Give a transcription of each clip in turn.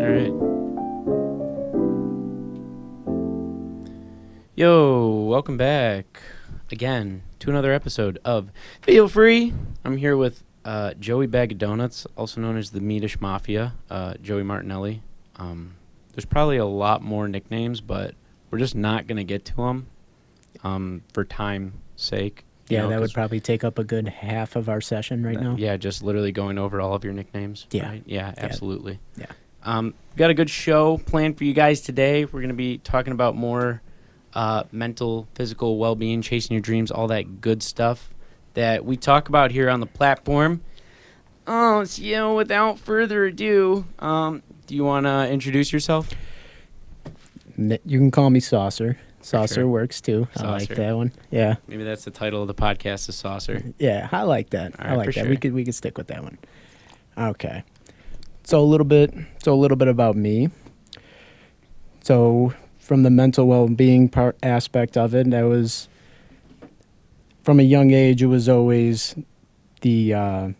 right. Yo, welcome back again to another episode of Feel Free. I'm here with Joey Bag of Donuts, also known as the Meatish Mafia, Joey Martinelli. There's probably a lot more nicknames, but we're just not going to get to them for time's sake. Yeah, that would probably take up a good half of our session right now. Yeah, just literally going over all of your nicknames. Yeah. Right? Yeah, absolutely. Yeah. Got a good show planned for you guys today. We're going to be talking about more mental, physical well-being, chasing your dreams, all that good stuff that we talk about here on the platform. So, without further ado, do you want to introduce yourself? You can call me Saucer. Saucer sure. works too. Saucer. I like that one. Yeah. Maybe that's the title of the podcast, is Saucer. Yeah, I like that. All right, I like that. sure. We could stick with that one. Okay. So a little bit about me. So from the mental well-being aspect of it, that was from a young age. It was always the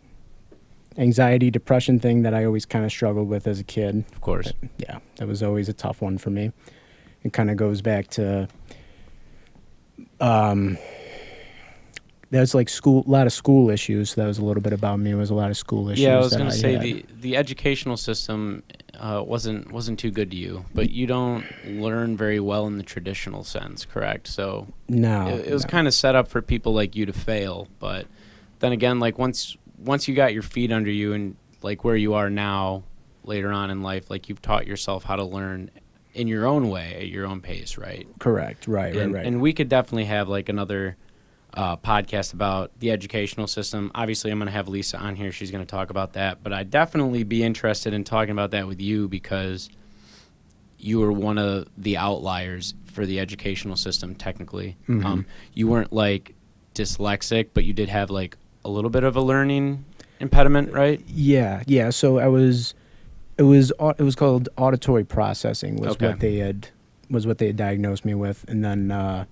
anxiety, depression thing that I always kind of struggled with as a kid. Of course. Yeah, that was always a tough one for me. It kind of goes back to there's like a lot of school issues. That was a little bit about me. It was a lot of school issues. Yeah, I was going to say the educational system wasn't too good to you, but you don't learn very well in the traditional sense, correct? So no, it was kind of set up for people like you to fail. But then again, like once you got your feet under you and like where you are now, later on in life, like you've taught yourself how to learn in your own way, at your own pace, right? Correct. Right. And we could definitely have like another podcast about the educational system. Obviously, I'm going to have Lisa on here. She's going to talk about that. But I'd definitely be interested in talking about that with you because you were one of the outliers for the educational system, technically. Mm-hmm. You weren't like dyslexic, but you did have like a little bit of a learning impediment, right? Yeah. So it was called auditory processing was Okay. what they had diagnosed me with, and then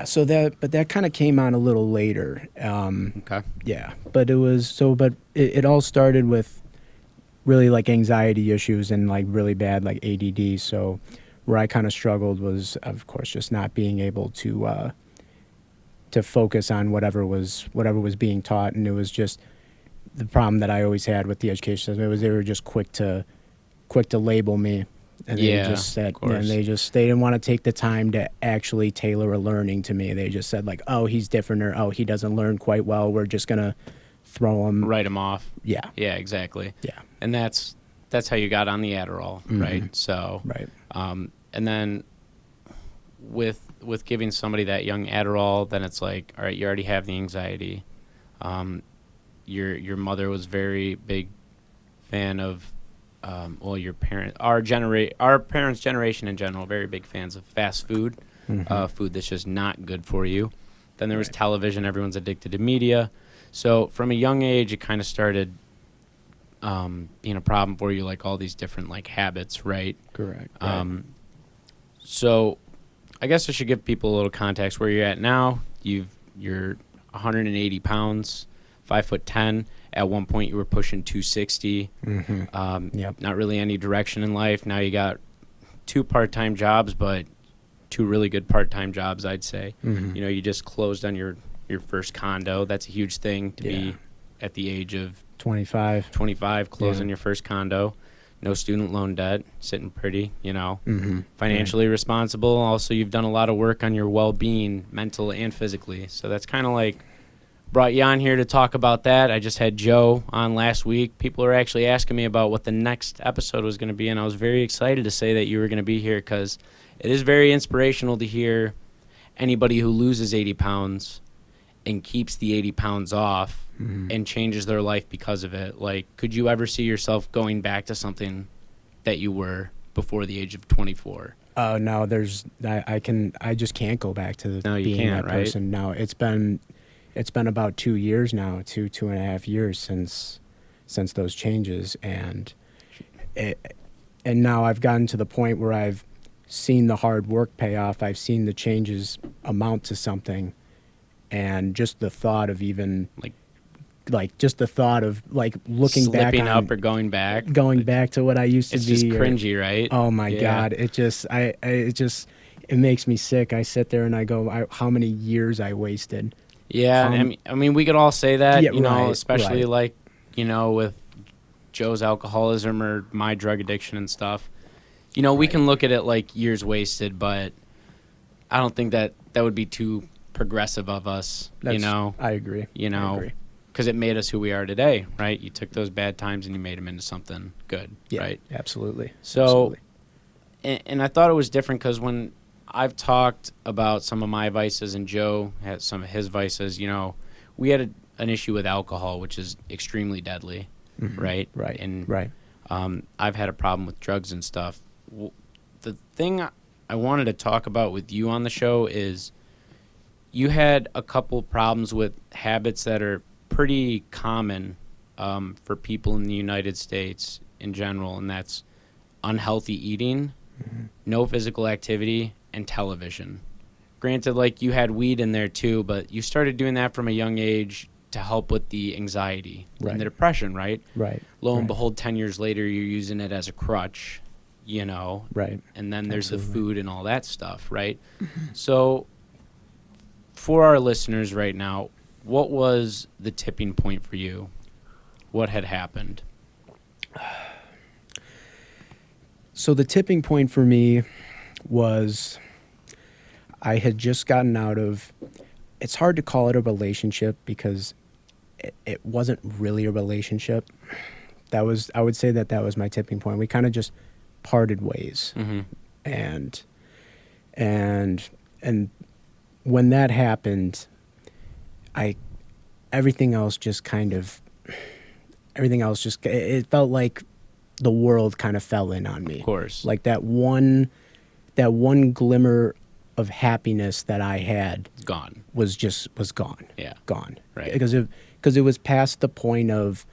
so that kind of came on a little later. Okay. Yeah, but it all started with really like anxiety issues and like really bad like ADD. So where I kind of struggled was, of course, just not being able to focus on whatever was being taught, and it was just the problem that I always had with the education system. It was they were just quick to label me, and they just said, and they didn't want to take the time to actually tailor a learning to me. They just said like, oh, he's different, or oh, he doesn't learn quite well. We're just gonna write him off. Yeah, exactly. Yeah, and that's how you got on the Adderall, mm-hmm. right? So right. And then with giving somebody that young Adderall, then it's like, all right, you already have the anxiety. Your mother was very big fan of, your our parents' generation in general, very big fans of fast food, Mm-hmm. Food that's just not good for you. Then there was television. Everyone's addicted to media. So from a young age, it kind of started being a problem for you, like all these different like habits, right? Correct. So I guess I should give people a little context where you're at now. You're 180 pounds. 5'10". At one point, you were pushing 260. Mm-hmm. Not really any direction in life. Now you got 2 part-time jobs, but 2 really good part-time jobs, I'd say. Mm-hmm. You just closed on your first condo. That's a huge thing to be at the age of 25, closing your first condo. No student loan debt, sitting pretty, Mm-hmm. financially responsible. Also, you've done a lot of work on your well-being, mental and physically. So that's kind of like brought you on here to talk about that. I just had Joe on last week. People are actually asking me about what the next episode was going to be, and I was very excited to say that you were going to be here because it is very inspirational to hear anybody who loses 80 pounds and keeps the 80 pounds off Mm-hmm. and changes their life because of it. Like, could you ever see yourself going back to something that you were before the age of 24? No, I just can't go back to being that right? person. No, it's been about 2 years now, 2.5 years since those changes, and now I've gotten to the point where I've seen the hard work pay off. I've seen the changes amount to something, and just the thought of even like like just the thought of like looking back Slipping on up or going back. going back to what I used to It's be. just cringy, right? Oh my Yeah. God. It just, it makes me sick. I sit there and I go, how many years I wasted. Yeah, I mean, we could all say that, Yeah, you know, right, especially right. like, you know, with Joe's alcoholism or my drug addiction and stuff. You know, we Right. can look at it like years wasted, but I don't think that would be too progressive of us, you know, I agree. you I know, agree. because it made us who we are today, right? You took those bad times and you made them into something good, Yeah, right? absolutely. So, Absolutely. and I thought it was different because when I've talked about some of my vices and Joe had some of his vices, you know, we had an issue with alcohol, which is extremely deadly, Mhm. right? Right. And Right. I've had a problem with drugs and stuff. The thing I wanted to talk about with you on the show is you had a couple problems with habits that are pretty common for people in the United States in general, and that's unhealthy eating, no physical activity, and television. Granted, like you had weed in there too, but you started doing that from a young age to help with the anxiety Right. and the depression, right? Right. Lo and Right. behold, 10 years later, you're using it as a crutch, you know? Right. And then there's Absolutely. the food and all that stuff, right? So, for our listeners right now, what was the tipping point for you? What had happened? So the tipping point for me was I had just gotten out of, it's hard to call it a relationship because it wasn't really a relationship. I would say that was my tipping point. We kind of just parted ways. Mm-hmm. And when that happened, everything else just it felt like the world kind of fell in on me. Of course. Like that one glimmer of happiness that I had It's gone. was gone. Yeah. Gone. Right. Because it was past the point of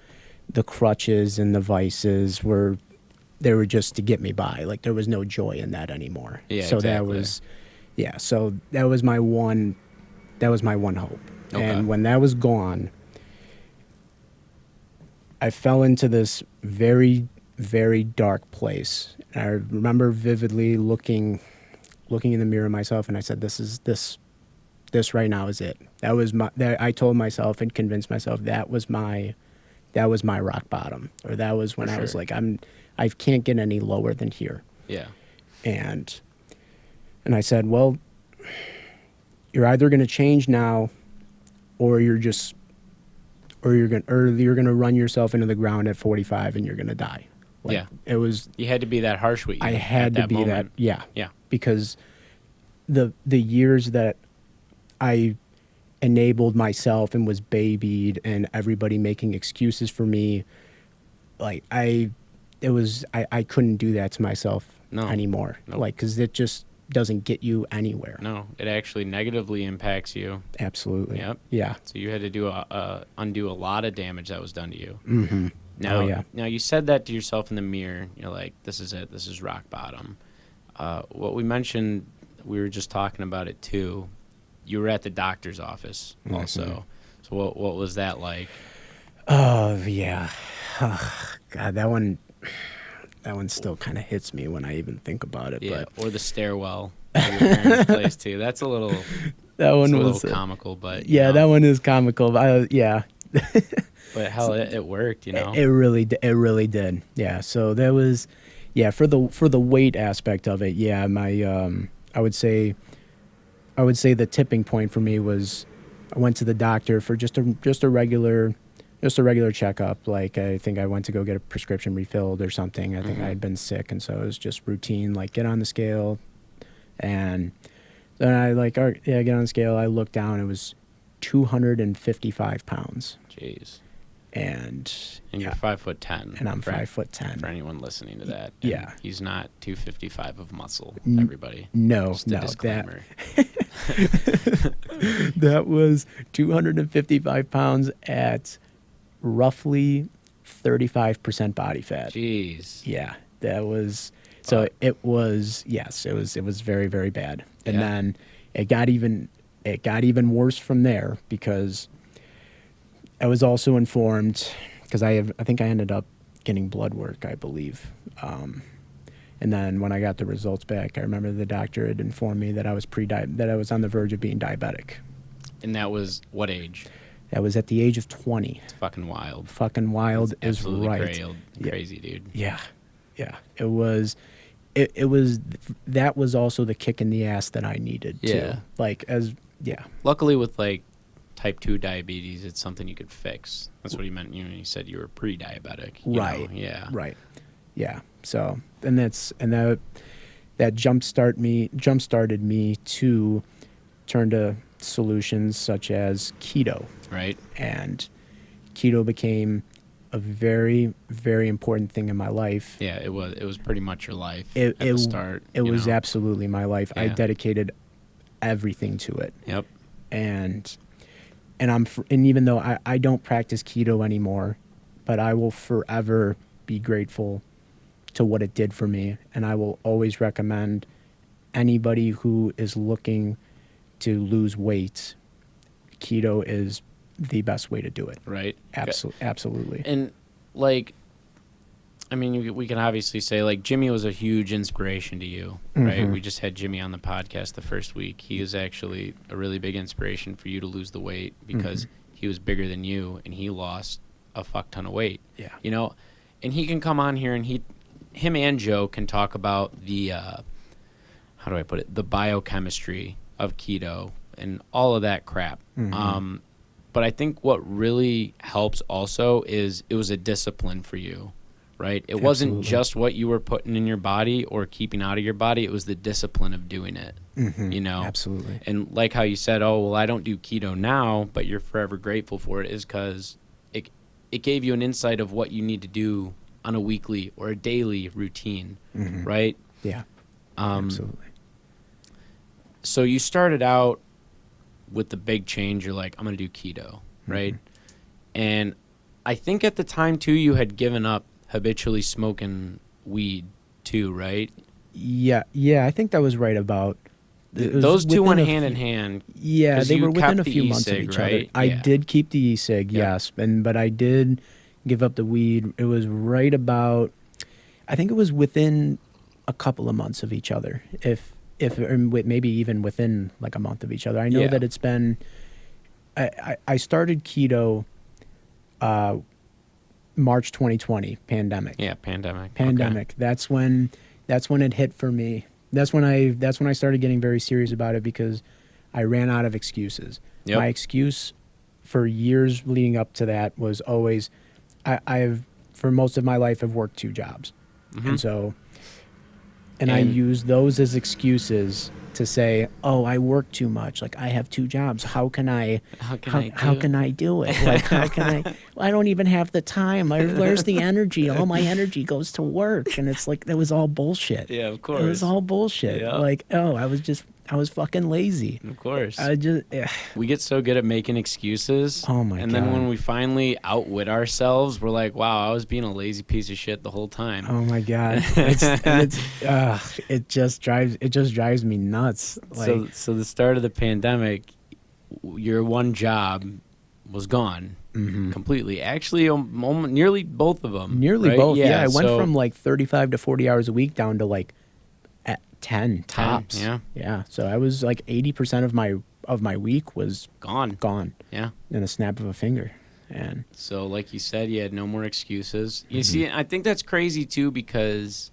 the crutches and the vices where they were just to get me by. Like there was no joy in that anymore. Yeah, So exactly. so that was my one hope. Okay. And when that was gone, I fell into this very, very dark place. And I remember vividly looking in the mirror myself, and I said, this right now is it. I told myself and convinced myself that was my rock bottom, or that was when For I was sure. like, I can't get any lower than here. Yeah. And I said, well, you're either going to change now, or you're going to run yourself into the ground at 45 and you're going to die. Like, Yeah. It was, You had to be that harsh with you. I at had to that be moment. that. Yeah. Yeah. Because the years that I enabled myself and was babied and everybody making excuses for me, like I couldn't do that to myself No. anymore. Nope. Like, cause it just doesn't get you anywhere. No, it actually negatively impacts you. Absolutely. Yep. Yeah. So you had to undo a lot of damage that was done to you. Mm-hmm. Now, Oh, yeah. now you said that to yourself in the mirror. You're like, "This is it. This is rock bottom." What we mentioned, we were just talking about it too. You were at the doctor's office also. Mm-hmm. So what was that like? Oh yeah. God, that one still kind of hits me when I even think about it. Yeah, But or the stairwell at your parents' place too. That's a little, that one a was little comical, but you yeah, know. that one is comical. Yeah. But hell, it worked, you know. It really did. Yeah. So that was, yeah, for the weight aspect of it. Yeah, I would say the tipping point for me was I went to the doctor for just a regular checkup. Like I think I went to go get a prescription refilled or something. I think I had been sick, and so it was just routine. Like get on the scale, and then I like, all right, yeah, get on the scale. I looked down. It was 255 pounds. Jeez. And you're yeah, 5'10", and I'm for- 5'10". For anyone listening to that, and Yeah. he's not 255 of muscle. Everybody, No, just a no, disclaimer. that was 255 pounds at roughly 35% body fat. Jeez. Yeah, that was so. It was It was very, very bad. And Yeah. then it got even worse from there because I was also informed because I think I ended up getting blood work, I believe. And then when I got the results back, I remember the doctor had informed me that I was that I was on the verge of being diabetic. And that was what age? That was at the age of 20. It's fucking wild. Fucking wild It's is absolutely right. crazy, dude. Yeah. Yeah. It was that was also the kick in the ass that I needed too. Like Luckily with like type 2 diabetes, it's something you could fix. That's what he meant, when he said you were pre-diabetic. Right. Yeah. Right. Yeah. So, that jumpstarted me to turn to solutions such as keto. Right. And keto became a very, very important thing in my life. Yeah, it was pretty much your life at the start. It was absolutely my life. Yeah. I dedicated everything to it. Yep. And even though I don't practice keto anymore, but I will forever be grateful to what it did for me. And I will always recommend anybody who is looking to lose weight, keto is the best way to do it. Right. Absolutely. And like, I mean, we can obviously say like Jimmy was a huge inspiration to you, right? Mm-hmm. We just had Jimmy on the podcast the first week. He was actually a really big inspiration for you to lose the weight because he was bigger than you and he lost a fuck ton of weight. Yeah. And he can come on here and him and Joe can talk about the, how do I put it? The biochemistry of keto and all of that crap. Mm-hmm. But I think what really helps also is it was a discipline for you, right? It wasn't just what you were putting in your body or keeping out of your body. It was the discipline of doing it, Absolutely. And like how you said, oh, well, I don't do keto now, but you're forever grateful for it is because it gave you an insight of what you need to do on a weekly or a daily routine, right? Yeah, absolutely. So you started out with the big change. You're like, I'm going to do keto, right? And I think at the time, too, you had given up habitually smoking weed, too, right? Yeah, I think that was right about... Those two went hand in hand. Yeah, they were within a few months of e-cig, each right? other. I did keep the e-cig, yes, but I did give up the weed. It was right about... I think it was within a couple of months of each other, or maybe even within like a month of each other. I know that it's been... I started keto March 2020, pandemic. Yeah, pandemic. Okay. That's when it hit for me. That's when I started getting very serious about it because I ran out of excuses. Yep. My excuse for years leading up to that was always, I've for most of my life have worked 2 jobs, and I use those as excuses to say, oh, I work too much. Like I have 2 jobs. How can I do it? Like how can I? I don't even have the time. Where's the energy? All my energy goes to work, and it's like that was all bullshit. Yeah, of course. It was all bullshit. Yeah. Like I was fucking lazy. Of course. We get so good at making excuses. Oh my God. And then when we finally outwit ourselves, we're like, wow, I was being a lazy piece of shit the whole time. Oh my God. It just drives me nuts. Like, so the start of the pandemic, your one job was gone completely. Actually, nearly both of them. Nearly right? both. Yeah, I went from like 35 to 40 hours a week down to like 10 tops. Yeah. So I was like 80% of my week was gone. Yeah. In a snap of a finger. And so like you said, you had no more excuses. You see, I think that's crazy too because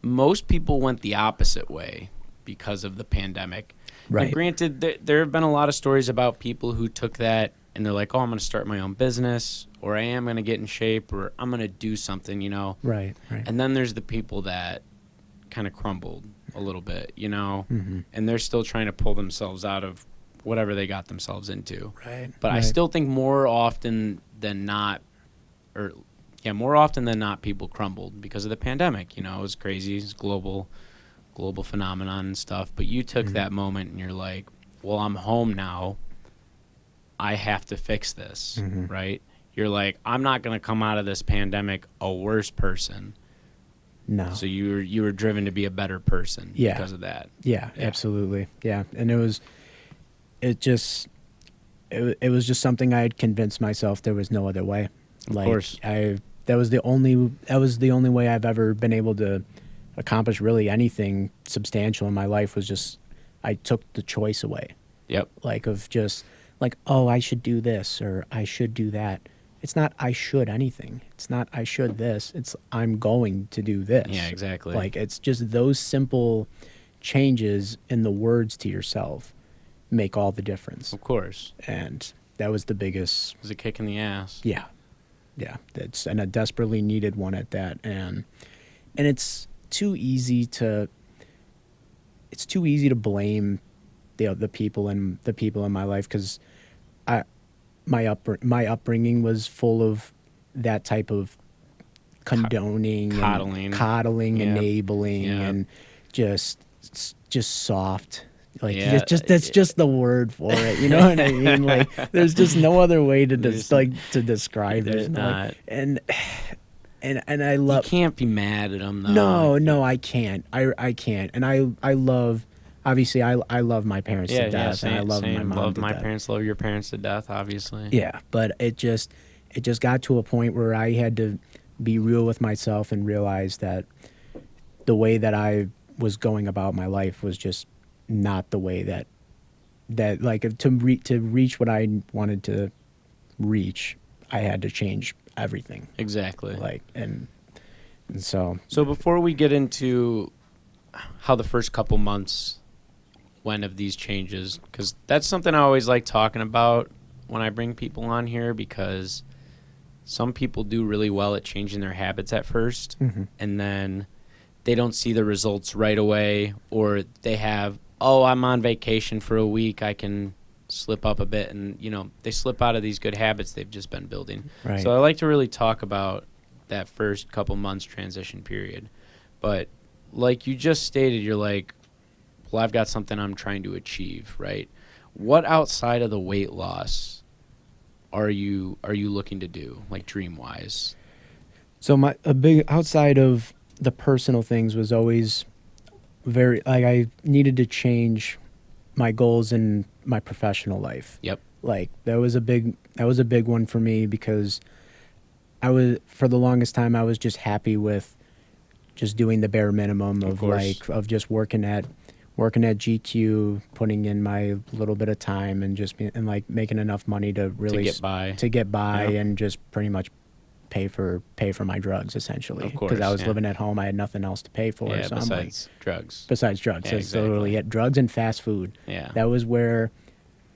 most people went the opposite way because of the pandemic. Right. And granted, there have been a lot of stories about people who took that and they're like, oh, I'm going to start my own business, or I am going to get in shape, or I'm going to do something, Right. And then there's the people that kind of crumbled a little bit, and they're still trying to pull themselves out of whatever they got themselves into. Right. But I still think more often than not, people crumbled because of the pandemic. It was crazy. It's global phenomenon and stuff. But you took that moment and you're like, well, I'm home now. I have to fix this, right? You're like, I'm not going to come out of this pandemic a worse person. No. So you were driven to be a better person because of that. Yeah, absolutely. Yeah. And it was just something I had convinced myself there was no other way. Of course. That was the only way I've ever been able to accomplish really anything substantial in my life, was just I took the choice away. Yep. Like, of just like, oh, I should do this or I should do that. It's not I should anything. It's not I should this. It's I'm going to do this. Yeah, exactly. Like, it's just those simple changes in the words to yourself make all the difference. Of course. And that was the biggest. It was a kick in the ass. Yeah. That's and a desperately needed one at that. And it's too easy to blame the people in my life, because my upbringing was full of that type of condoning, coddling, yeah. enabling, yeah. and just soft. Like, Yeah. that's just the word for it. You know what I mean? Like, there's just no other way to to describe There's it. not. Like, and I love. You can't be mad at them though. No, I can't. I can't. And I love. Obviously, I love my parents to death, same, and I love my mom love to my death. parents, love your parents to death, obviously. Yeah, but it just got to a point where I had to be real with myself and realize that the way that I was going about my life was just not the way that like to reach what I wanted to reach, I had to change everything. Exactly. Like, and so before we get into how the first couple months went of these changes, because that's something I always like talking about when I bring people on here, because some people do really well at changing their habits at first, and then they don't see the results right away, or they have, I'm on vacation for a week, I can slip up a bit, and they slip out of these good habits they've just been building. Right. So I like to really talk about that first couple months transition period. But like you just stated, you're like, well, I've got something I'm trying to achieve, right? What outside of the weight loss are you looking to do, like dream wise? So a big outside of the personal things was always very, like, I needed to change my goals in my professional life. Yep. Like, that was a big one for me, because for the longest time I was just happy with just doing the bare minimum of just working at GQ, putting in my little bit of time, and just like making enough money to really get by, Yeah. and just pretty much pay for my drugs, essentially. Of course, because I was yeah. living at home, I had nothing else to pay for. Yeah, so besides drugs. Besides drugs, Yeah, it's literally it. Drugs and fast food. Yeah. That was where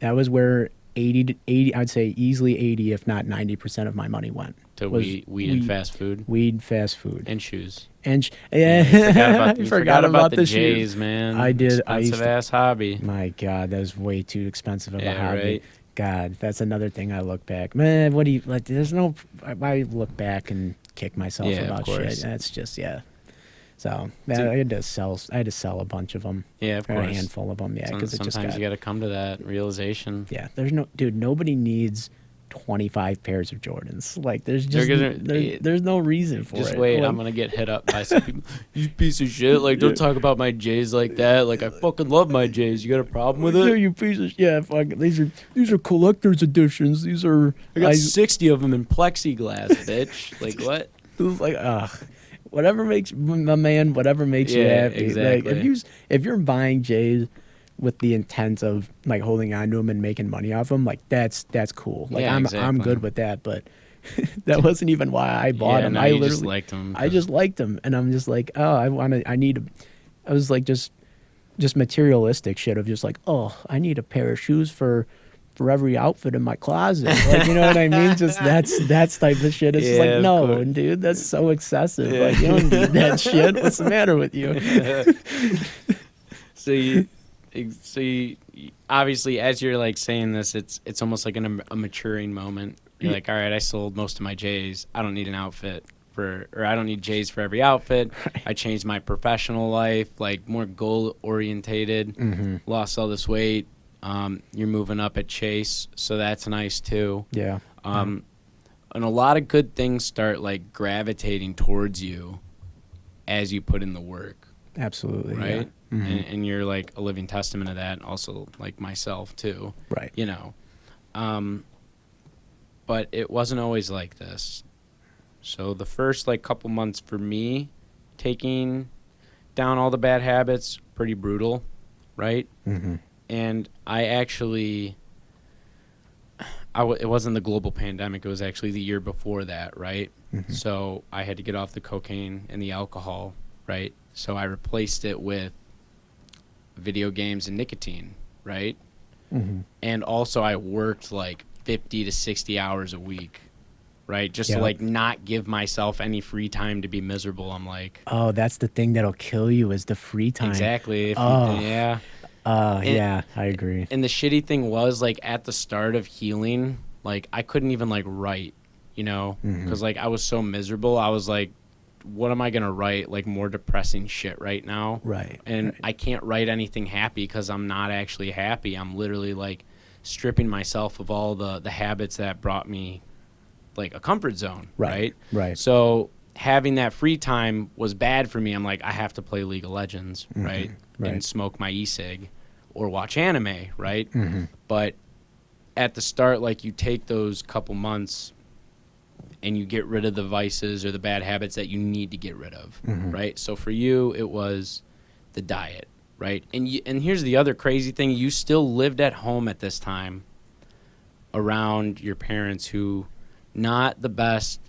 80, I'd say easily 80, if not 90% of my money went. To weed and fast food. Weed, fast food, And shoes. I forgot about the shoes. J's, man. I did. Expensive ass hobby. My God, that was way too expensive of a hobby. Right. God, that's another thing I look back. Man, what do you like? I look back and kick myself about shit. That's just So I had to sell a bunch of them. Yeah, of or course. a handful of them. Yeah, because sometimes you got to come to that realization. Yeah, nobody needs 25 pairs of Jordans. Like, there's no reason for it. Just wait, like, I'm gonna get hit up by some people. You piece of shit! Like, don't talk about my J's like that. Like, I fucking love my J's. You got a problem with Yeah, it? you piece of fuck. These are collector's editions. These are. I got 60 of them in plexiglass, bitch. Like, what? It was like, whatever makes you happy. Exactly. Like, if you're buying J's with the intent of like holding on to them and making money off them, like that's cool. Like, I'm good with that, but that wasn't even why I bought them. No, I just liked them. I just liked them, and I'm just like, I was like just materialistic shit of just like, I need a pair of shoes for every outfit in my closet. Like, you know what I mean? Just that's type of shit. It's just like, no, dude, that's so excessive. Yeah. Like, you don't need that shit. What's the matter with you? So you obviously, as you're like saying this, it's almost like a maturing moment. You're like, all right, I sold most of my J's. I don't need an outfit or I don't need J's for every outfit. Right. I changed my professional life, like more goal orientated. Lost all this weight. You're moving up at Chase, so that's nice too. Yeah. And a lot of good things start like gravitating towards you as you put in the work. Absolutely. Right? Yeah. Mm-hmm. And you're like a living testament of that, also like myself too. Right. But it wasn't always like this. So the first like couple months for me, taking down all the bad habits, pretty brutal, right? Mm-hmm. And I actually, it wasn't the global pandemic. It was actually the year before that, right? Mm-hmm. So I had to get off the cocaine and the alcohol, right? So I replaced it with video games and nicotine, right? Mm-hmm. And also I worked like 50 to 60 hours a week, right? Just to Yep. like not give myself any free time to be miserable. I'm like, Oh, that's the thing that'll kill you is the free time. exactly. Oh. Yeah. Yeah, I agree. And the shitty thing was like at the start of healing, like I couldn't even like write, you know, because like I was so miserable. I was like, what am I going to write? Like more depressing shit right now. Right. And right. I can't write anything happy because I'm not actually happy. I'm literally like stripping myself of all the habits that brought me like a comfort zone. Right. Right. So having that free time was bad for me. I'm like, I have to play League of Legends. Right. Right. And smoke my e-cig or watch anime. Right. Mm-hmm. But at the start, like you take those couple months and you get rid of the vices or the bad habits that you need to get rid of, right? So for you, it was the diet, right? And here's the other crazy thing. You still lived at home at this time around your parents who not the best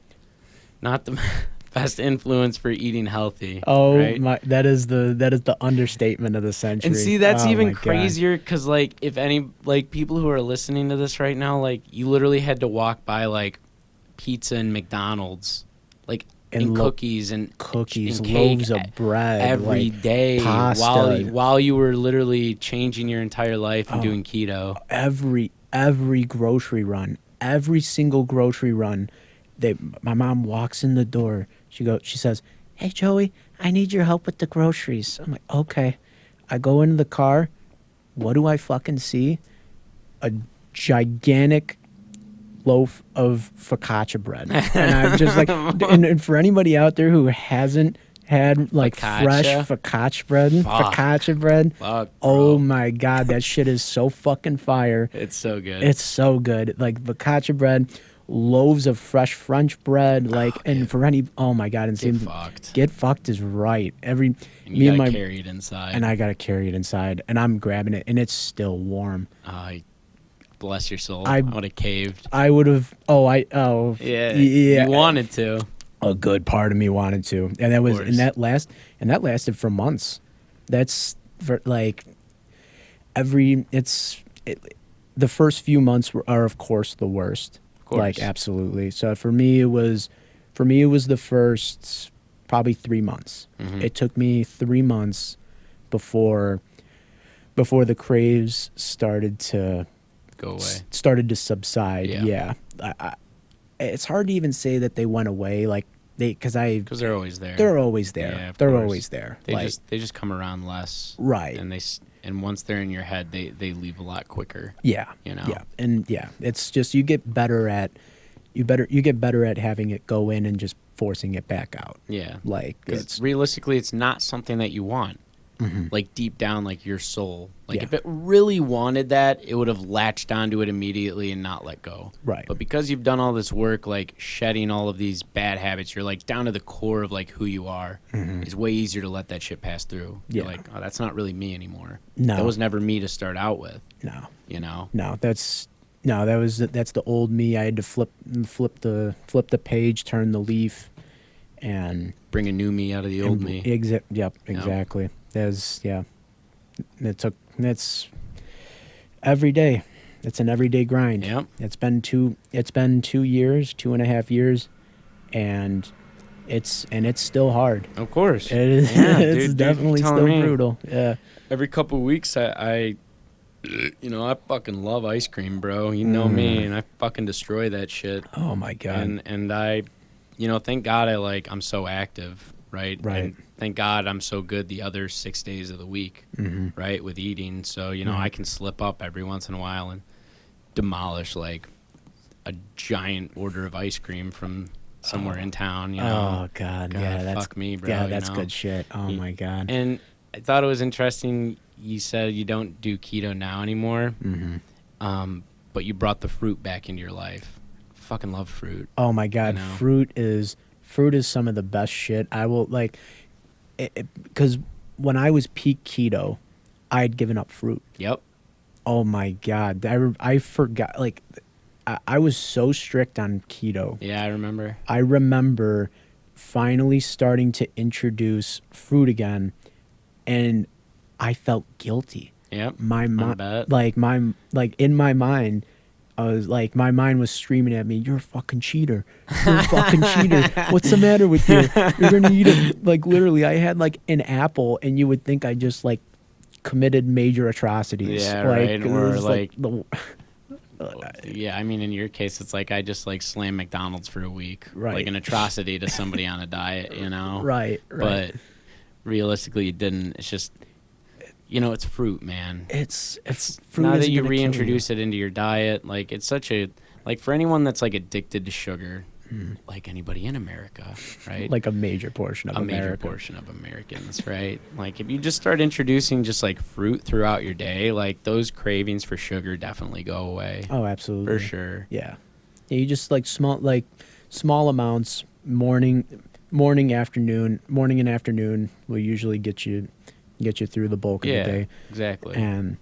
influence for eating healthy. Oh, right? that is the understatement of the century. And see, that's Oh, even my God. crazier because, like, if any, like, people who are listening to this right now, like, you literally had to walk by, like, pizza and McDonald's, like, and cookies and cookies, and cake loaves of bread every like day pasta. while you were literally changing your entire life and doing keto. Every grocery run, every single grocery run, my mom walks in the door. She says, "Hey Joey, I need your help with the groceries." I'm like, "Okay." I go into the car. What do I fucking see? A gigantic loaf of focaccia bread. And I'm just like, and for anybody out there who hasn't had like fresh focaccia bread, Fuck, oh my God, that shit is so fucking fire. It's so good. It's so good. Like focaccia bread, loaves of fresh French bread, like, oh my God, and get fucked is right. And you gotta carry it inside. And I gotta carry it inside, and I'm grabbing it, and it's still warm. Bless your soul. I would have caved. I would have. Yeah. You wanted to. A good part of me wanted to, and that lasted for months. That's for like the first few months are of course the worst. Of course. Like absolutely. So for me it was the first probably 3 months. It took me 3 months before the craves started to go away, started to subside. Yeah. It's hard to even say that they went away, like because they're always there. They're always there. Yeah, they're always there. They just come around less, right? And once they're in your head, they leave a lot quicker. Yeah, you know. Yeah, and it's just you get better at having it go in and just forcing it back out. Yeah, like realistically, it's not something that you want. Like deep down, like your soul. Like if it really wanted that, it would have latched onto it immediately and not let go. Right. But because you've done all this work, like shedding all of these bad habits, you're like down to the core of like who you are. It's way easier to let that shit pass through. You're like, oh, that's not really me anymore. No. That was never me to start out with. No. You know? No, that's the old me. I had to flip the page, turn the leaf, and bring a new me out of the old me. Exactly. It's every day. It's an everyday grind. Yep. It's been 2.5 years, and it's still hard. Of course. It is. Yeah, it's definitely still brutal. Yeah. Every couple of weeks, I fucking love ice cream, bro. You know me, and I fucking destroy that shit. Oh my God. And I, thank God I'm so active. Right. And thank God I'm so good the other 6 days of the week, right, with eating. So, I can slip up every once in a while and demolish like a giant order of ice cream from somewhere in town, Oh God, yeah, fuck me, bro. Yeah, that's good shit. Oh my God. And I thought it was interesting. You said you don't do keto now anymore. but you brought the fruit back into your life. Fucking love fruit. Oh my God, You know? fruit is some of the best shit. I will like, because when I was peak keto, I had given up fruit. Yep. Oh my God, I forgot. Like, I was so strict on keto. Yeah, I remember. I remember finally starting to introduce fruit again, and I felt guilty. Yep. My I bet. like in my mind, I was like, my mind was screaming at me, "You're a fucking cheater! You're a fucking cheater! What's the matter with you? You're gonna eat it!" Like literally, I had like an apple, and you would think I just like committed major atrocities. Yeah, like, right. it Or was, like the, yeah, I mean, in your case, it's like I just like slammed McDonald's for a week, Right. like an atrocity to somebody on a diet, you know. right. But realistically, it didn't. It's just, it's fruit, man. It's fruit Now that isn't you gonna kill reintroduce it into your diet, like it's such a for anyone that's like addicted to sugar, like anybody in America, right? like a major portion of a America. major portion of Americans, right? Like if you just start introducing just like fruit throughout your day, like those cravings for sugar definitely go away. Oh, absolutely. For sure. Yeah. Yeah, you just like small amounts, morning and afternoon will usually get you through the bulk of the day. Exactly. And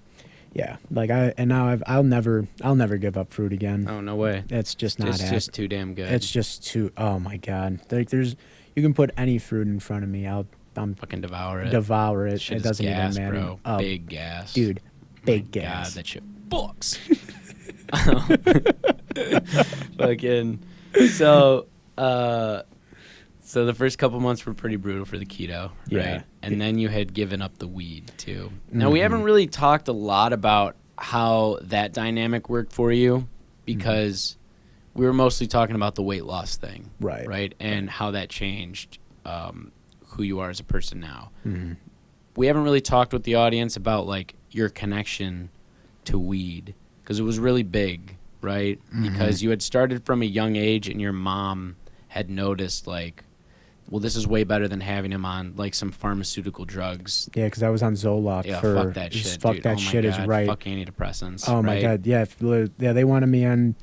yeah, like I'll never give up fruit again. Oh, no way. It's just It's just too damn good. It's just too. Oh my God! Like you can put any fruit in front of me, I'm fucking devour it. devour it. Shit It is doesn't gas, even matter. bro. Oh, Big gas. dude, big My gas. God, that shit books. Fucking. So the first couple months were pretty brutal for the keto, Yeah. right? And then you had given up the weed too. Now we haven't really talked a lot about how that dynamic worked for you because we were mostly talking about the weight loss thing, Right. Right, and how that changed who you are as a person now. Mm-hmm. We haven't really talked with the audience about like your connection to weed because it was really big, right? Because you had started from a young age and your mom had noticed like, well, this is way better than having him on like some pharmaceutical drugs. Yeah, because I was on Zoloft Yeah, for fuck that just shit, fuck dude. that Oh my shit is God, right. Fuck antidepressants. Oh my right? God, yeah, they wanted me on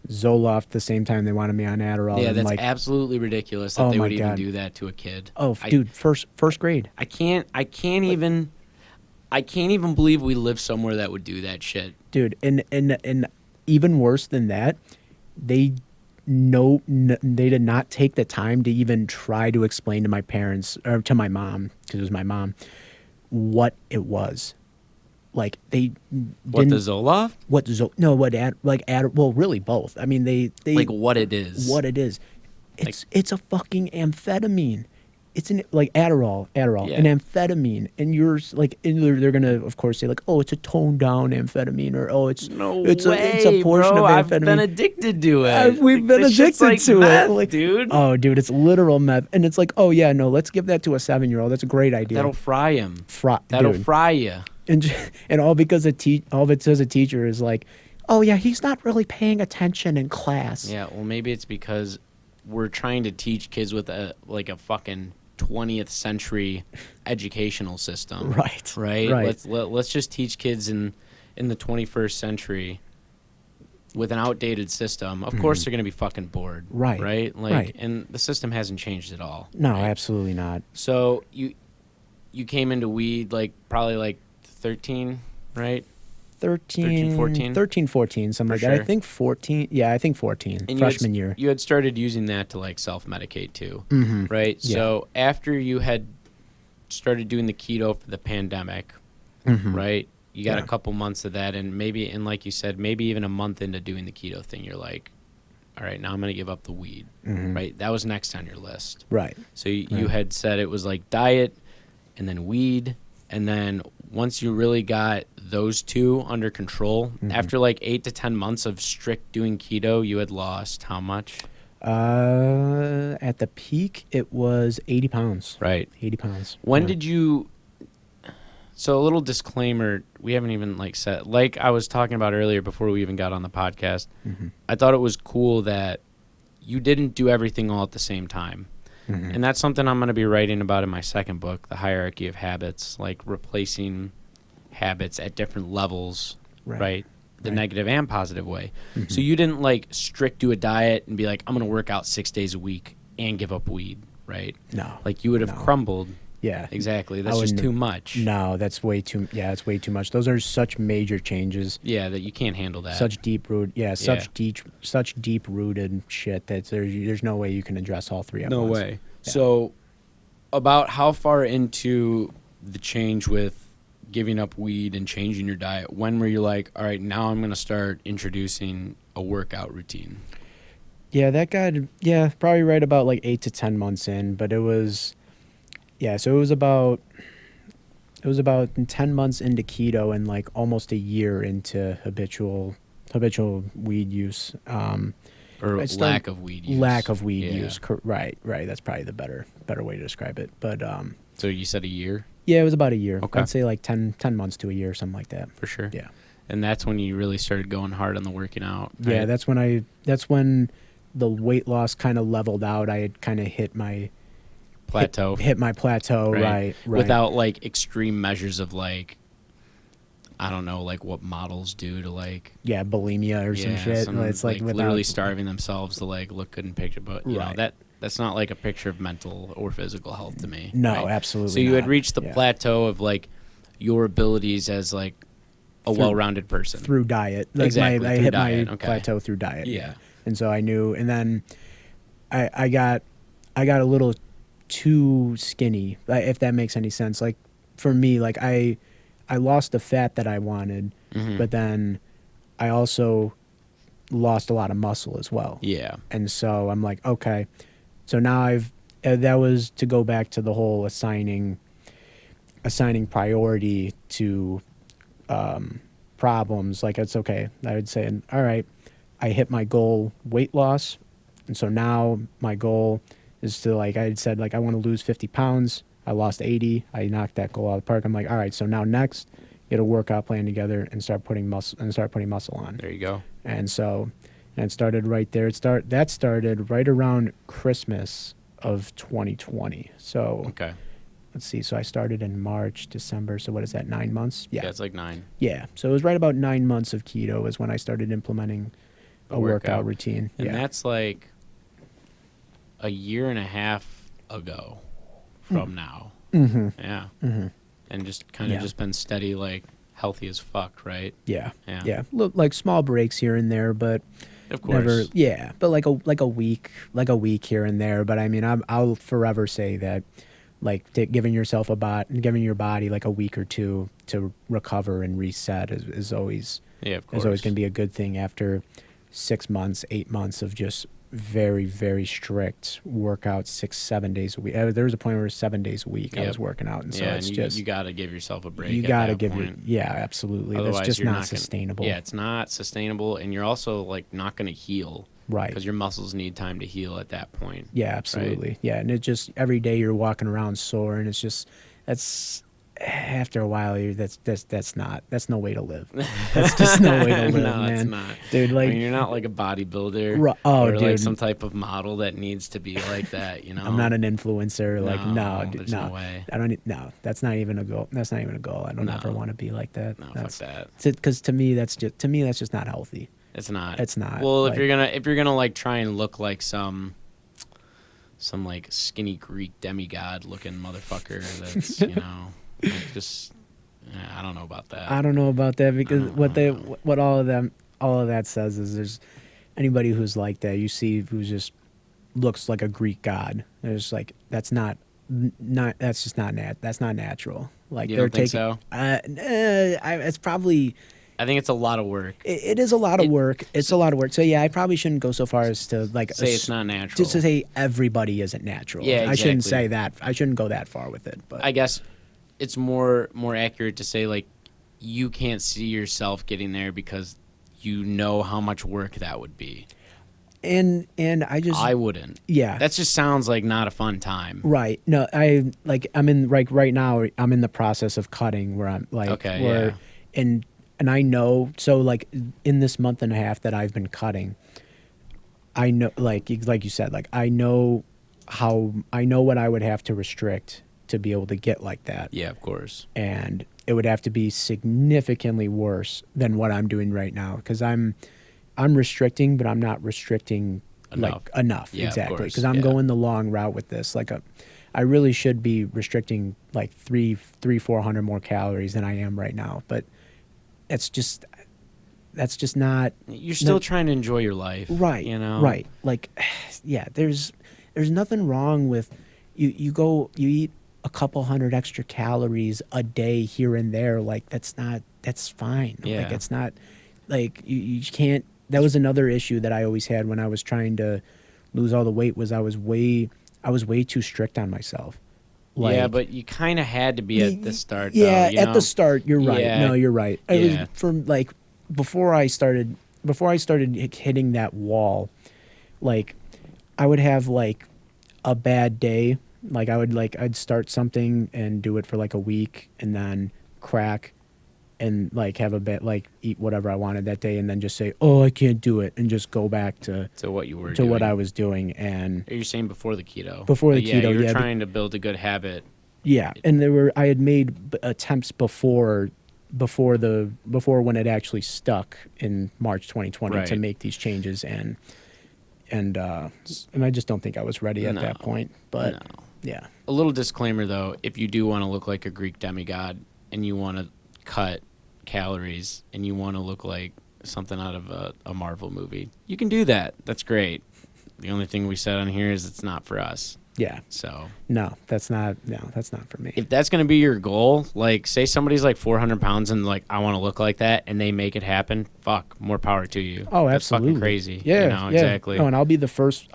Zoloft the same time they wanted me on Adderall. Yeah, and that's like, absolutely ridiculous that Oh they my would even God. do that to a kid. oh, dude, first grade. I can't even believe we live somewhere that would do that shit. Dude, and even worse than that, they did not take the time to even try to explain to my parents or to my mom, because it was my mom, what it was. Like they What, the didn't Zoloft? well, really both. I mean, they Like what it is. what it is. It's a fucking amphetamine. It's like Adderall, Yeah. an amphetamine, and yours like they're gonna of course say like, oh, it's a toned down amphetamine, or oh, it's it's a portion bro. of I've amphetamine. been addicted to it. We've been This shit's addicted like to meth, it, like, dude. Oh, dude, it's literal meth, and it's like, oh yeah, no, let's give that to a 7-year-old. That's a great idea. That'll fry him. Dude. Fry you. And all because all of it says a teacher is like, oh yeah, he's not really paying attention in class. Yeah, well, maybe it's because we're trying to teach kids with a fucking 20th century educational system. Right. Right. Let's just teach kids in the 21st century with an outdated system. Of course, they're gonna be fucking bored. Right. Right. Like, Right. and the system hasn't changed at all. No, right? absolutely not. So you came into weed like probably like 13, right? 13, 14? 13, 14, something For like that. I sure. think 14. Yeah, I think 14. And Freshman year. You had started using that to like self-medicate too, Mm-hmm. right? Yeah. So after you had started doing the keto for the pandemic, Mm-hmm. right? You got Yeah. a couple months of that, and like you said, maybe even a month into doing the keto thing, you're like, all right, now I'm going to give up the weed, Mhm. right? That was next on your list. Right. So you Right. had said it was like diet and then weed. And then once you really got those two under control, after like 8 to 10 months of strict doing keto, you had lost how much? At the peak, it was 80 pounds. Right. 80 pounds. When Yeah. did you... So a little disclaimer, we haven't even like said, like I was talking about earlier before we even got on the podcast, I thought it was cool that you didn't do everything all at the same time. And that's something I'm going to be writing about in my second book, The Hierarchy of Habits, like replacing habits at different levels, right? the Right. negative and positive way. Mhm. So you didn't like strict do a diet and be like, I'm going to work out 6 days a week and give up weed, right? No. Like you would have No. crumbled. Yeah. Exactly. I That's just wouldn't- too much. No, that's way too. Yeah, it's way too much. Those are such major changes. Yeah, that you can't handle that. Such deep root. Yeah, such Yeah. deep rooted shit that there's no way you can address all three at No once. way. Yeah. So, about how far into the change with giving up weed and changing your diet, when were you like, all right, now I'm going to start introducing a workout routine? Yeah, that got probably right about like 8 to 10 months in, but it was so it was about 10 months into keto and like almost a year into habitual weed use. Or I started- lack of weed use? Lack of weed Yeah. use. Right. That's probably the better way to describe it. But So you said a year? yeah, it was about a year. Okay. I'd say like 10 months to a year, something like that. For sure. Yeah. And that's when you really started going hard on the working out. Yeah, right? that's when the weight loss kind of leveled out. I had kind of hit my Plateau. hit my plateau, right. Without like extreme measures of like, I don't know, like what models do to like, yeah, bulimia or some shit. It's like without, literally starving themselves to like look good in picture, but you know Right. that's not like a picture of mental or physical health to me. No, right? absolutely. So you had not. reached the Yeah. plateau of like your abilities as like a Through- well-rounded person. through diet. Like Exactly, I through hit diet, my okay. plateau through diet. Yeah. And so I knew, and then I got a little too skinny, if that makes any sense. Like for me, like I lost the fat that I wanted, Mhm. but then I also lost a lot of muscle as well. Yeah. And so I'm like, okay, so now that was to go back to the whole assigning priority to problems. Like it's okay. I would say, all right, I hit my goal weight loss. And so now my goal is to like, I had said like, I want to lose 50 pounds. I lost 80. I knocked that goal out of the park. I'm like, all right, so now next get a workout plan together and start putting muscle on. There you go. And so, and it started right there. That started right around Christmas of 2020. So Okay. let's see. So I started in March, December. So what is that? 9 months? Yeah, Yeah. it's like 9. Yeah. So it was right about 9 months of keto is when I started implementing a workout routine. And yeah. that's like a year and a half ago from now. Mm-hmm. Yeah. Mm-hmm. And just kind of Yeah. just been steady, like healthy as fuck, right? Yeah. Yeah. Yeah. Like small breaks here and there, but Of course. never. Yeah. But like a week here and there. But I mean, I'll forever say that, like giving your body like a week or two to recover and reset is always Yeah, of course. going to be a good thing after 6 months, 8 months of just very, very strict workouts, 6-7 days a week. There was a point where it was 7 days a week I Yep. was working out, and so yeah, it's and you, just you got to give yourself a break. you at got to that give point. absolutely. Otherwise, That's just you're not gonna- sustainable. Yeah, it's not sustainable, and you're also like not going to heal Right. because your muscles need time to heal at that point. Yeah, absolutely. Yeah, and it just every day you're walking around sore, and it's just that's after a while that's no way to live. That's just no way to live, No, man. it's not. Dude, like I mean, you're not like a bodybuilder Oh, or like dude. some type of model that needs to be like that, you know? I'm not an influencer. Like there's no way. I don't. No, that's not even a goal. That's not even a goal. I don't No. ever want to be like that. No, That's, fuck that. Because to me, that's just not healthy. It's not. It's not. Well, like, if you're gonna like try and look like some like skinny Greek demigod looking motherfucker, that's like just I don't know about that. I don't know about that because I don't know. what all of that says is there's anybody who's like that you see who just looks like a Greek god. There's like that's not that's not natural. Like You they're don't think taking. so? It's probably. I think it's a lot of work. It is a lot of work. It's a lot of work. So yeah, I probably shouldn't go so far as to like Say it's not natural. just to say everybody isn't natural. Yeah, I shouldn't exactly. say that. I shouldn't go that far with it. But I guess it's more accurate to say like you can't see yourself getting there because you know how much work that would be. and I just I wouldn't. yeah. That just sounds like not a fun time. Right. No, I'm in right now I'm in the process of cutting where I'm like Okay, where yeah. and I know so like in this month and a half that I've been cutting, I know like you said, like I know what I would have to restrict to be able to get like that. Yeah, of course. And it would have to be significantly worse than what I'm doing right now, because I'm restricting, but I'm not restricting enough. Yeah, exactly, because I'm going the long route with this. I really should be restricting like 400 more calories than I am right now, but that's just not. You're still trying to enjoy your life, right? You know, right? Like, yeah, there's nothing wrong with you eat a couple hundred extra calories a day here and there. Like, that's fine. Yeah. Like, it's not like you can't. That was another issue that I always had when I was trying to lose all the weight, was I was way too strict on myself. Like, yeah, but you kind of had to be at the start. Yeah, though, at the start, you're right. Yeah. No, you're right. It Yeah. was from like before I started hitting that wall. Like, I would have like a bad day. Like, I'd start something and do it for like a week and then crack and like have a bit, like eat whatever I wanted that day and then just say, oh, I can't do it, and just go back to what you were to doing. what I was doing. And Are you saying before the keto? Before the keto, you were yeah, trying to build a good habit. yeah, and I had made attempts before when it actually stuck in March 2020 to Right. make these changes, and I just don't think I was ready at No. that point. But No. yeah, A little disclaimer, though, if you do want to look like a Greek demigod and you want to cut calories and you want to look like something out of a Marvel movie, you can do that. That's great. The only thing we said on here is it's not for us. yeah, So that's not for me. if that's going to be your goal, like say somebody's like 400 pounds and like, I want to look like that, and they make it happen, fuck, more power to you. Oh, That's absolutely. fucking crazy. Yeah, You know, yeah. exactly. Oh, and I'll be the first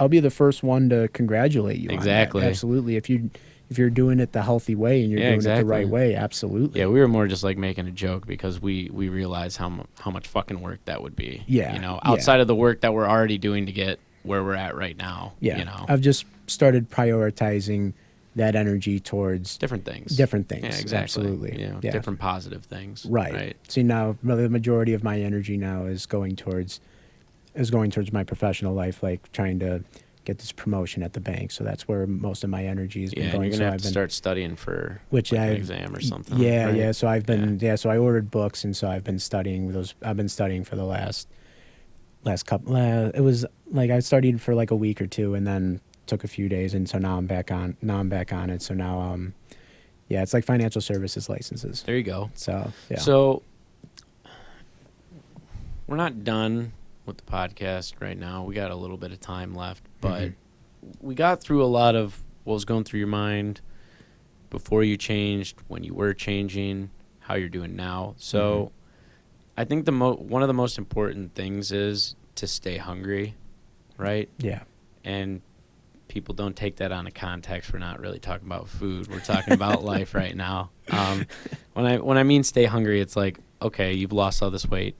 one to congratulate you. Exactly. On that. Absolutely. If you're doing it the healthy way and you're doing it the right way, absolutely. Yeah, we were more just like making a joke because we realize how much fucking work that would be. Yeah, You know, yeah. outside of the work that we're already doing to get where we're at right now. Yeah, You know, I've just started prioritizing that energy towards different things. Yeah, exactly. Absolutely. You know, Yeah. different positive things. Right. See, now the majority of my energy now is going towards my professional life, like trying to get this promotion at the bank. So that's where most of my energy has been Yeah, going. and you're So gonna have I've to been, start studying for which like an exam or something. Yeah, right? yeah. So I've been So I ordered books, and so I've been studying those. I've been studying for the last couple. It was like I studied for like a week or two, and then took a few days, and so now I'm back on it. So now yeah, it's like financial services licenses. There you go. So yeah. So we're not done with the podcast right now. We got a little bit of time left, but we got through a lot of what was going through your mind before you changed, when you were changing, how you're doing now. So I think one of the most important things is to stay hungry, right? Yeah. And people don't take that on a context. We're not really talking about food. We're talking about life right now. When I mean stay hungry, it's like, okay, you've lost all this weight.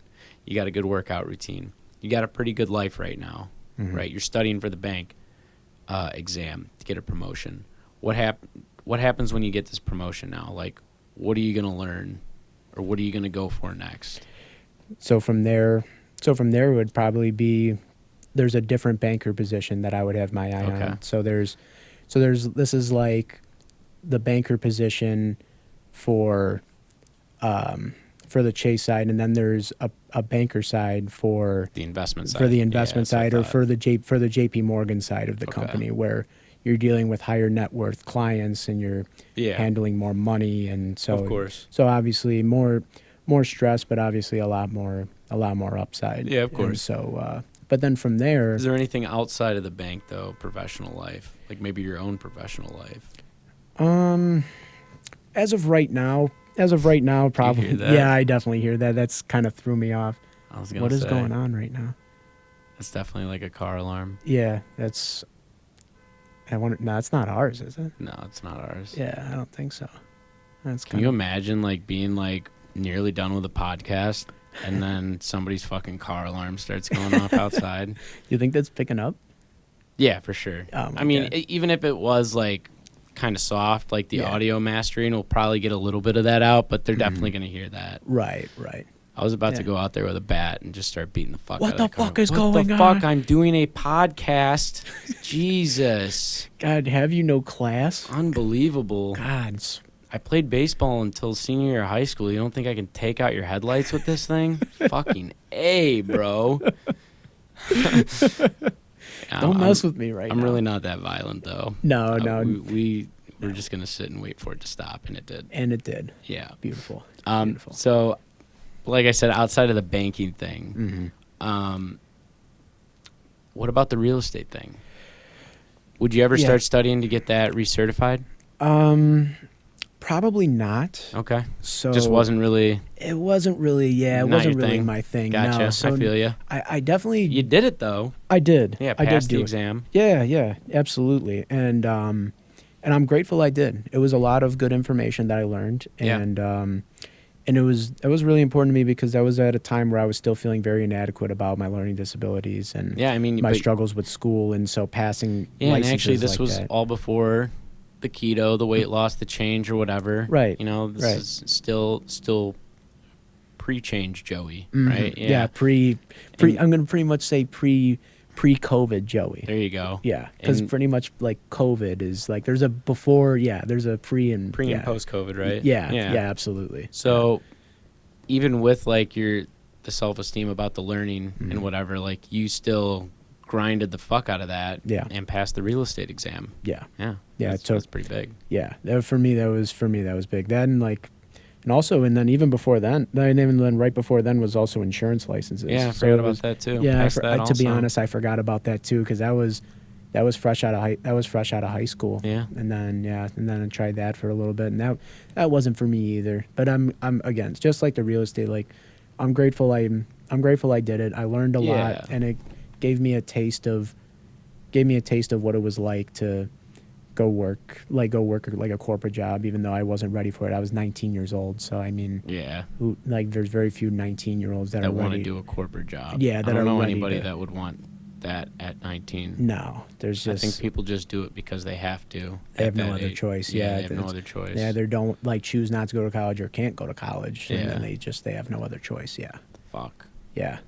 You got a good workout routine. You got a pretty good life right now, right? You're studying for the bank exam to get a promotion. What happens when you get this promotion now? Like, what are you going to learn, or what are you going to go for next? So from there it would probably be, there's a different banker position that I would have my eye on. So this is like the banker position for the Chase side, and then there's a banker side for The investment side. for the investment Yeah, side, that's or what I thought. for the JP Morgan side of the company, where you're dealing with higher net worth clients and you're handling more money, and so Of course. So obviously more stress, but obviously a lot more upside. Yeah, of course. And so but then from there, Is there anything outside of the bank, though, professional life? Like maybe your own professional life? as of right now, probably. hear that? Yeah, I definitely hear that. That's kind of threw me off. I was gonna What is say, going on right now? It's definitely like a car alarm. Yeah, that's. I wonder. No, it's not ours, is it? No, it's not ours. Yeah, I don't think so. That's Can you imagine like being like nearly done with a podcast and then somebody's fucking car alarm starts going off outside? You think that's picking up? Yeah, for sure. Oh my I mean, God. even if it was like kind of soft, like the Yeah. audio mastering will probably get a little bit of that out, but they're definitely going to hear that. Right. I was about to go out there with a bat and just start beating the fuck out of that car. What the fuck is going on? What the fuck? I'm doing a podcast. Jesus. God, have you no class? Unbelievable. God, it's I played baseball until senior year of high school. You don't think I can take out your headlights with this thing? Fucking A, bro. Don't mess with me right now. I'm really not that violent, though. No. We were just going to sit and wait for it to stop, and it did. And it did. Yeah. Beautiful. So, like I said, outside of the banking thing, what about the real estate thing? Would you ever start studying to get that recertified? Probably not. Okay. So just wasn't really. It wasn't really. Yeah, it wasn't really my thing. Gotcha. No. So I feel you. I definitely. You did it though. I did. Yeah, I passed did the exam. Yeah, absolutely. And I'm grateful I did. It was a lot of good information that I learned, and it was really important to me because I was at a time where I was still feeling very inadequate about my learning disabilities and my struggles with school, and so passing. Yeah, and actually, this like was that. all before the keto, the weight loss, the change or whatever. Right. You know, this is still pre-change Joey, Mm-hmm. right? Yeah, pre. I'm going to pretty much say pre-COVID Joey. There you go. Yeah, because pretty much like COVID is like there's a before, there's a pre and post COVID, right? Yeah, absolutely. So even with like the self-esteem about the learning and whatever, like you still grinded the fuck out of that and passed the real estate exam. Yeah. That's pretty big. Yeah, for me that was big. Then and then even before then, right before then was also insurance licenses. Yeah, I forgot about that too. Yeah, to be honest, I forgot about that too because that was fresh out of high school. Yeah, and then I tried that for a little bit, and that wasn't for me either. But I'm again, just like the real estate, like I'm grateful I did it. I learned a lot, and it gave me a taste of what it was like to go work like a corporate job, even though I wasn't ready for it. I was 19 years old, so I mean, there's very few 19-year-olds that want to do a corporate job. Yeah, I don't know anybody that would want that at 19. No, I think people just do it because they have to. They have no other choice. Yeah, they have no other choice. Yeah, they don't choose not to go to college or can't go to college, and then they have no other choice. Yeah. Fuck. Yeah,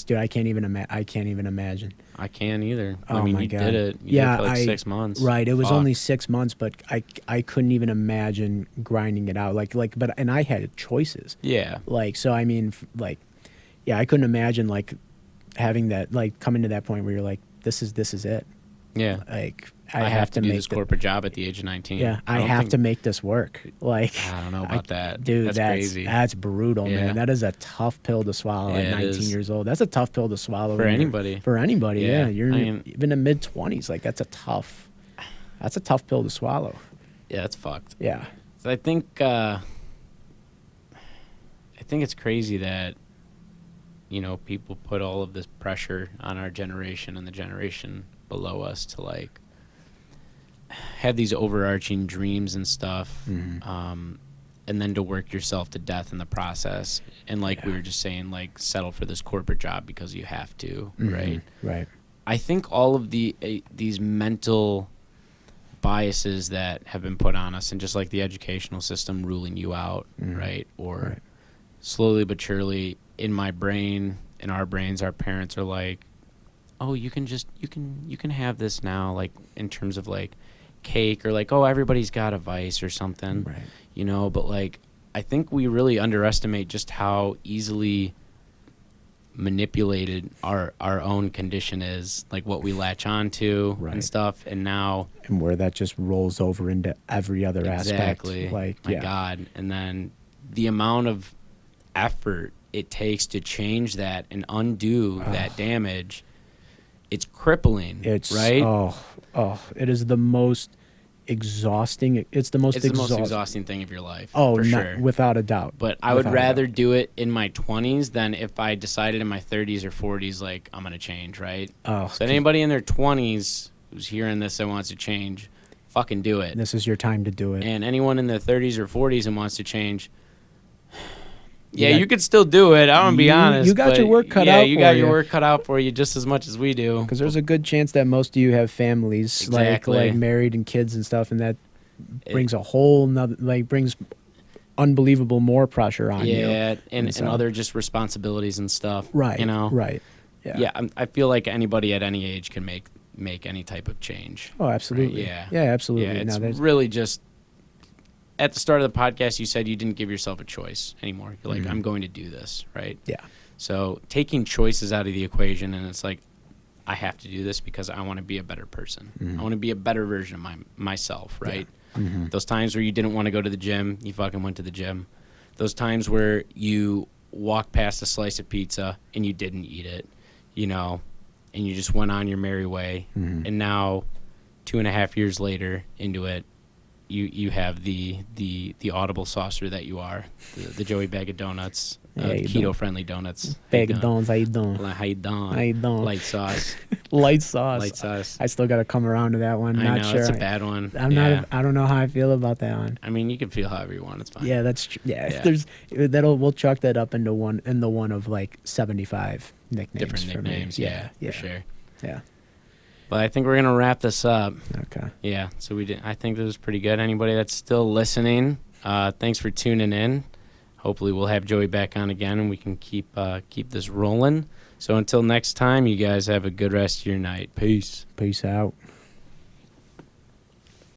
dude. I can't even imagine. I can't either. Oh, I mean, my you God. did it. You did it for like 6 months. Right. It was only 6 months, but I couldn't even imagine grinding it out. And I had choices. Yeah. So I mean, I couldn't imagine having that coming to that point where you're like, this is it. Yeah. I have to do this corporate job at the age of 19. Yeah, I have to make this work. I don't know about that. Dude, that's crazy. That's brutal, man. That is a tough pill to swallow at 19 years old. That's a tough pill to swallow. For anybody. Yeah. You're even in mid-20s. That's a tough pill to swallow. Yeah, that's fucked. Yeah. So I think it's crazy that, people put all of this pressure on our generation and the generation below us to have these overarching dreams and stuff, and then to work yourself to death in the process. And we were just saying, settle for this corporate job because you have to, right? Right. I think all of these mental biases that have been put on us, and just like the educational system ruling you out, right? Or slowly but surely in my brain, in our brains, our parents are like, oh, you can have this now, in terms of cake, or oh, everybody's got a vice or something, right? But I think we really underestimate just how easily manipulated our own condition is, what we latch on to and stuff, and where that just rolls over into every other aspect. My God. And then the amount of effort it takes to change that and undo that damage, it's crippling. Right? It is the most exhausting. It's the most exhausting thing of your life. Oh, for sure, without a doubt. But I would rather do it in my 20s than if I decided in my 30s or 40s, I'm gonna change, right? So anybody in their 20s who's hearing this and wants to change, fucking do it. This is your time to do it. And anyone in their 30s or 40s and wants to change, you could still do it. I'm gonna be honest. You got your work cut out. Yeah, you got your work cut out for you just as much as we do. Because there's a good chance that most of you have families, like married and kids and stuff, and that brings a whole nother, brings unbelievable more pressure on you. Yeah, and so- other just responsibilities and stuff. Right. You know. Right. Yeah. Yeah, I feel like anybody at any age can make any type of change. Oh, absolutely. Right? Yeah. Yeah, absolutely. Yeah, it's No, there's- really just at the start of the podcast, you said you didn't give yourself a choice anymore. You're like, Mhm. I'm going to do this, right? Yeah. So taking choices out of the equation, and it's like, I have to do this because I want to be a better person. Mhm. I want to be a better version of myself, right? Mhm. Those times where you didn't want to go to the gym, you fucking went to the gym. Those times where you walked past a slice of pizza and you didn't eat it, you know, and you just went on your merry way. Mhm. And now, 2.5 years later into it, you have the audible saucer that you are, the Joey Bag of Donuts, Yeah, you Keto doing? Friendly Donuts. Bag of donuts, how you doing? How you doing? How you doing? Light sauce. Light sauce. Light sauce. I still got to come around to that one. I Not know, sure. it's a bad one. I'm yeah. not. I don't know how I feel about that one. I mean, you can feel however you want. It's fine. Yeah, that's true. Yeah, Yeah. there's we'll chalk that up into one of like 75 nicknames. Different for me. nicknames. Yeah, for sure. Yeah. But I think we're gonna wrap this up. Okay. Yeah. So I think this was pretty good. Anybody that's still listening, thanks for tuning in. Hopefully we'll have Joey back on again and we can keep this rolling. So until next time, you guys have a good rest of your night. Peace. Peace out.